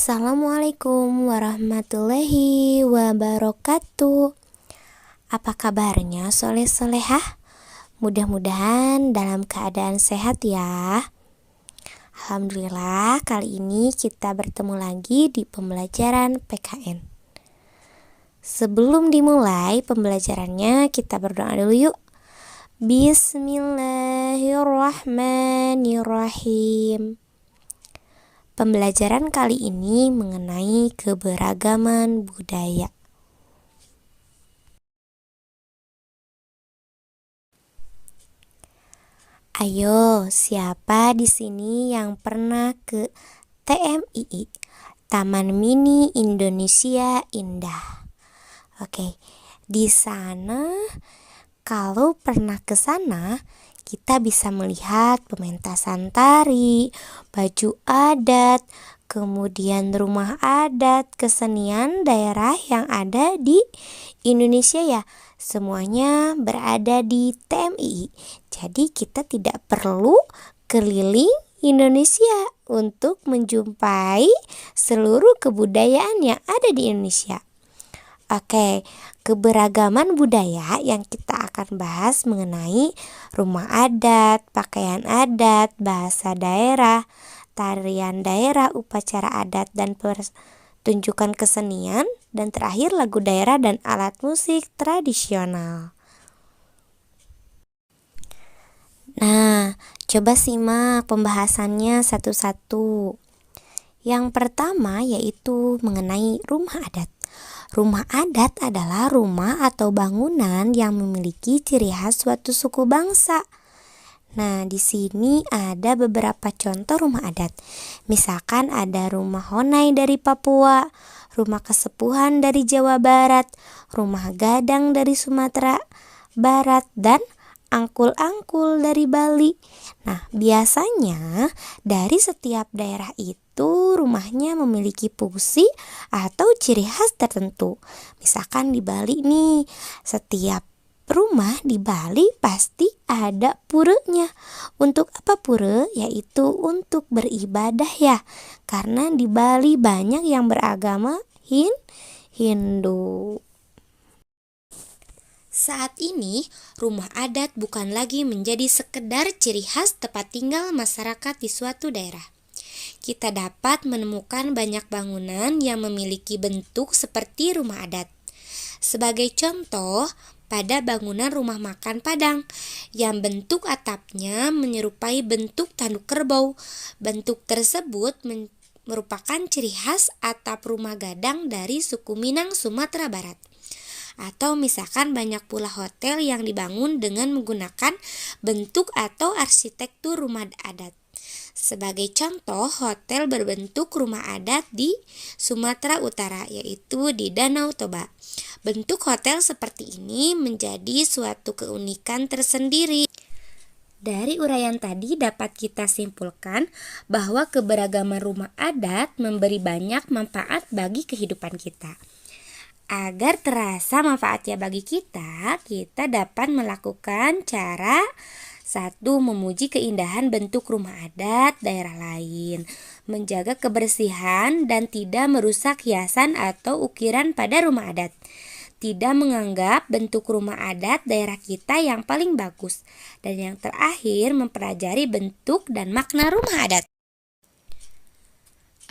Assalamualaikum warahmatullahi wabarakatuh. Apa kabarnya soleh-solehah? Mudah-mudahan dalam keadaan sehat ya. Alhamdulillah, kali ini kita bertemu lagi di pembelajaran PKN. Sebelum dimulai pembelajarannya, kita berdoa dulu yuk. Bismillahirrahmanirrahim. Pembelajaran kali ini mengenai keberagaman budaya. Ayo, siapa di sini yang pernah ke TMII, Taman Mini Indonesia Indah? Oke, di sana kalau pernah ke sana, kita bisa melihat pementasan tari, baju adat, kemudian rumah adat, kesenian daerah yang ada di Indonesia ya. Semuanya berada di TMII. Jadi kita tidak perlu keliling Indonesia untuk menjumpai seluruh kebudayaan yang ada di Indonesia. Oke, keberagaman budaya yang kita akan bahas mengenai rumah adat, pakaian adat, bahasa daerah, tarian daerah, upacara adat dan pertunjukan kesenian, dan terakhir lagu daerah dan alat musik tradisional. Nah, coba simak pembahasannya satu-satu. Yang pertama yaitu mengenai rumah adat. Rumah adat adalah rumah atau bangunan yang memiliki ciri khas suatu suku bangsa. Nah, di sini ada beberapa contoh rumah adat. Misalkan ada rumah Honai dari Papua, rumah kesepuhan dari Jawa Barat, rumah gadang dari Sumatera Barat, dan angkul-angkul dari Bali. Nah, biasanya dari setiap daerah itu rumahnya memiliki fungsi atau ciri khas tertentu. Misalkan di Bali nih, setiap rumah di Bali pasti ada puranya. Untuk apa pura? Yaitu untuk beribadah ya. Karena di Bali banyak yang beragama Hindu. Saat ini, rumah adat bukan lagi menjadi sekedar ciri khas tempat tinggal masyarakat di suatu daerah. Kita dapat menemukan banyak bangunan yang memiliki bentuk seperti rumah adat. Sebagai contoh, pada bangunan rumah makan Padang yang bentuk atapnya menyerupai bentuk tanduk kerbau. Bentuk tersebut merupakan ciri khas atap rumah gadang dari suku Minang, Sumatera Barat. Atau misalkan banyak pula hotel yang dibangun dengan menggunakan bentuk atau arsitektur rumah adat. Sebagai contoh, hotel berbentuk rumah adat di Sumatera Utara, yaitu di Danau Toba. Bentuk hotel seperti ini menjadi suatu keunikan tersendiri. Dari uraian tadi dapat kita simpulkan bahwa keberagaman rumah adat memberi banyak manfaat bagi kehidupan kita. Agar terasa manfaatnya bagi kita dapat melakukan cara 1. Memuji keindahan bentuk rumah adat daerah lain, menjaga kebersihan dan tidak merusak hiasan atau ukiran pada rumah adat, tidak menganggap bentuk rumah adat daerah kita yang paling bagus, dan yang terakhir mempelajari bentuk dan makna rumah adat.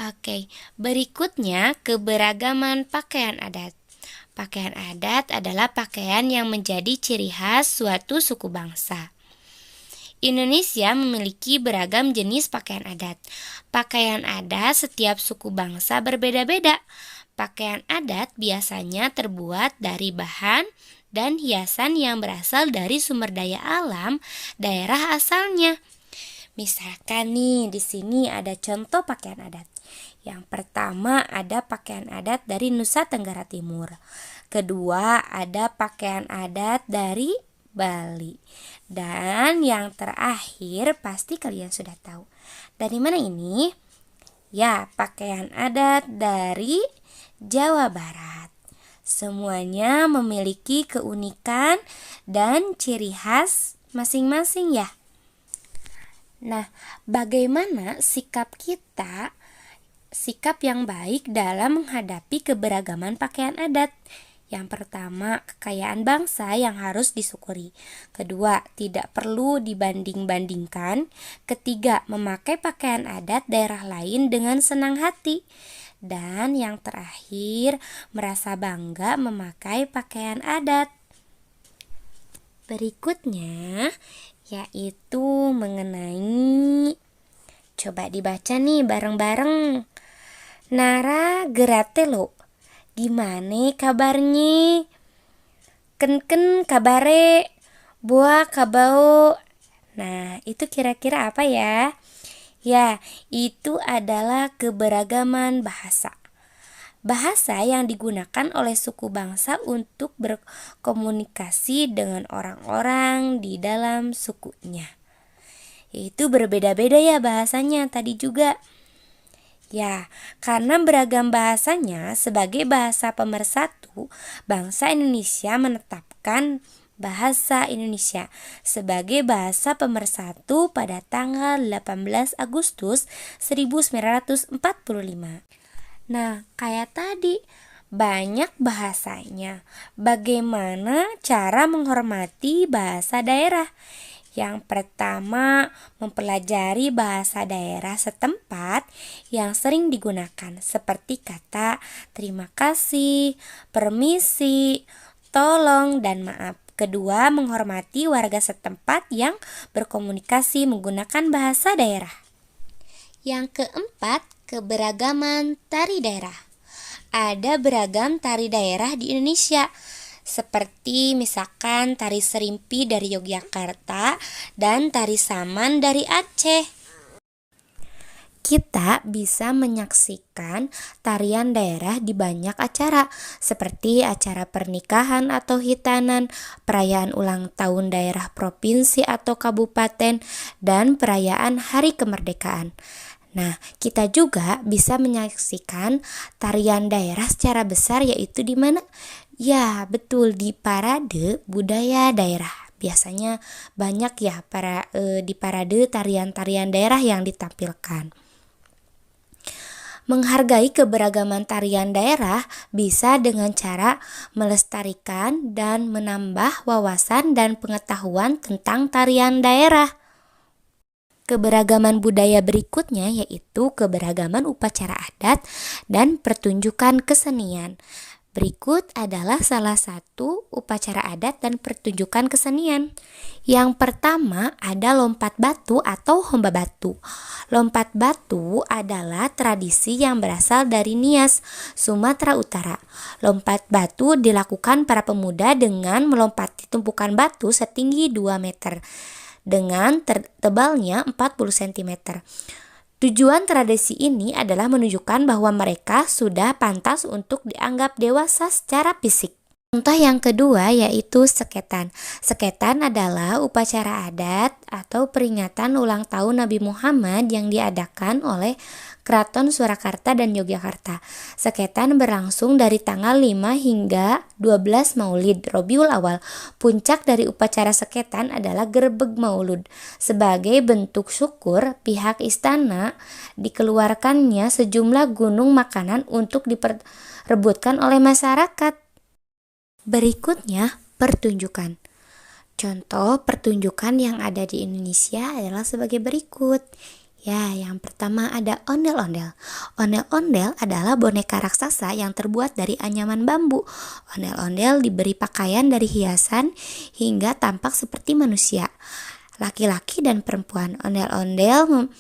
Oke, berikutnya keberagaman pakaian adat. Pakaian adat adalah pakaian yang menjadi ciri khas suatu suku bangsa. Indonesia memiliki beragam jenis pakaian adat. Pakaian adat setiap suku bangsa berbeda-beda. Pakaian adat biasanya terbuat dari bahan dan hiasan yang berasal dari sumber daya alam daerah asalnya. Misalkan nih, di sini ada contoh pakaian adat. Yang pertama ada pakaian adat dari Nusa Tenggara Timur. Kedua ada pakaian adat dari Bali. Dan yang terakhir pasti kalian sudah tahu. Dari mana ini? Ya, pakaian adat dari Jawa Barat. Semuanya memiliki keunikan dan ciri khas masing-masing ya. Nah, bagaimana sikap kita sikap yang baik dalam menghadapi keberagaman pakaian adat. Yang pertama, kekayaan bangsa yang harus disyukuri. Kedua, tidak perlu dibanding-bandingkan. Ketiga, memakai pakaian adat daerah lain dengan senang hati. Dan yang terakhir, merasa bangga memakai pakaian adat. Berikutnya yaitu mengenai, coba dibaca nih bareng-bareng. Nara geratelo, gimana kabarnya? Ken kabare, buah kabau. Nah, itu kira-kira apa ya? Ya, itu adalah keberagaman bahasa. Bahasa yang digunakan oleh suku bangsa untuk berkomunikasi dengan orang-orang di dalam sukunya. Itu berbeda-beda ya bahasanya tadi juga. Ya, karena beragam bahasanya sebagai bahasa pemersatu, bangsa Indonesia menetapkan bahasa Indonesia sebagai bahasa pemersatu pada tanggal 18 Agustus 1945. Nah, kayak tadi, banyak bahasanya. Bagaimana cara menghormati bahasa daerah? Yang pertama, mempelajari bahasa daerah setempat yang sering digunakan, seperti kata terima kasih, permisi, tolong, dan maaf. Kedua, menghormati warga setempat yang berkomunikasi menggunakan bahasa daerah. Yang keempat, keberagaman tari daerah. Ada beragam tari daerah di Indonesia, seperti misalkan tari serimpi dari Yogyakarta dan tari saman dari Aceh. Kita bisa menyaksikan tarian daerah di banyak acara, seperti acara pernikahan atau hitanan, perayaan ulang tahun daerah provinsi atau kabupaten, dan perayaan hari kemerdekaan. Nah, kita juga bisa menyaksikan tarian daerah secara besar, yaitu di mana? Ya, betul, di parade budaya daerah. Biasanya banyak ya di parade tarian-tarian daerah yang ditampilkan. Menghargai keberagaman tarian daerah bisa dengan cara melestarikan dan menambah wawasan dan pengetahuan tentang tarian daerah. Keberagaman budaya berikutnya yaitu keberagaman upacara adat dan pertunjukan kesenian. Berikut adalah salah satu upacara adat dan pertunjukan kesenian. Yang pertama ada lompat batu atau homba batu. Lompat batu adalah tradisi yang berasal dari Nias, Sumatera Utara. Lompat batu dilakukan para pemuda dengan melompati tumpukan batu setinggi 2 meter dengan tebalnya 40 cm. Tujuan tradisi ini adalah menunjukkan bahwa mereka sudah pantas untuk dianggap dewasa secara fisik. Contoh yang kedua yaitu seketan. Seketan adalah upacara adat atau peringatan ulang tahun Nabi Muhammad yang diadakan oleh Keraton Surakarta dan Yogyakarta. Seketan berlangsung dari tanggal 5 hingga 12 Maulid Rabiul Awal. Puncak dari upacara seketan adalah Gerbek Maulud. Sebagai bentuk syukur, pihak istana dikeluarkannya sejumlah gunung makanan untuk diperebutkan oleh masyarakat. Berikutnya, pertunjukan. Contoh pertunjukan yang ada di Indonesia adalah sebagai berikut. Ya, yang pertama ada ondel-ondel. Ondel-ondel adalah boneka raksasa yang terbuat dari anyaman bambu. Ondel-ondel diberi pakaian dari hiasan hingga tampak seperti manusia. Laki-laki dan perempuan. Ondel-ondel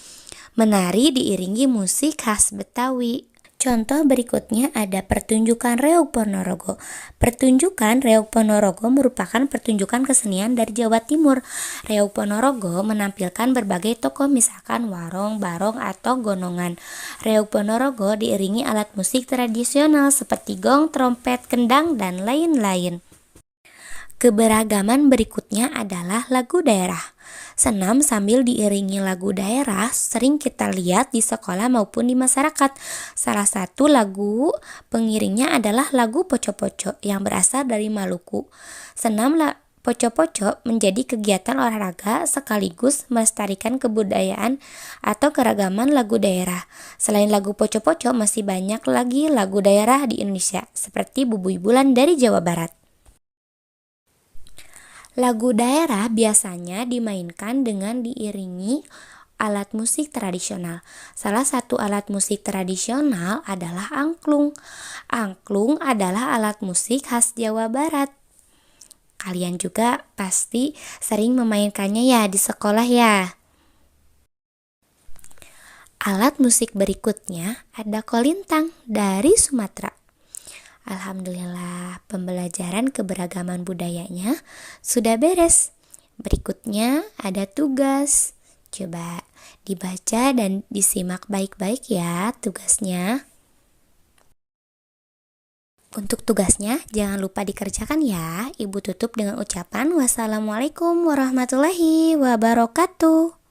menari diiringi musik khas Betawi. Contoh berikutnya ada pertunjukan Reog Ponorogo. Pertunjukan Reog Ponorogo merupakan pertunjukan kesenian dari Jawa Timur. Reog Ponorogo menampilkan berbagai tokoh misalkan warong, barong, atau gonongan. Reog Ponorogo diiringi alat musik tradisional seperti gong, trompet, kendang, dan lain-lain. Keberagaman berikutnya adalah lagu daerah. Senam sambil diiringi lagu daerah sering kita lihat di sekolah maupun di masyarakat. Salah satu lagu pengiringnya adalah lagu Poco-Poco yang berasal dari Maluku. Senam Poco-poco menjadi kegiatan olahraga sekaligus melestarikan kebudayaan atau keragaman lagu daerah. Selain lagu poco-poco, masih banyak lagi lagu daerah di Indonesia, seperti Bubui Bulan dari Jawa Barat. Lagu daerah biasanya dimainkan dengan diiringi alat musik tradisional. Salah satu alat musik tradisional adalah angklung. Angklung adalah alat musik khas Jawa Barat. Kalian juga pasti sering memainkannya ya di sekolah ya. Alat musik berikutnya ada kolintang dari Sumatera. Alhamdulillah, pembelajaran keberagaman budayanya sudah beres. Berikutnya ada tugas. Coba dibaca dan disimak baik-baik ya tugasnya. Untuk tugasnya jangan lupa dikerjakan ya. Ibu tutup dengan ucapan wassalamualaikum warahmatullahi wabarakatuh.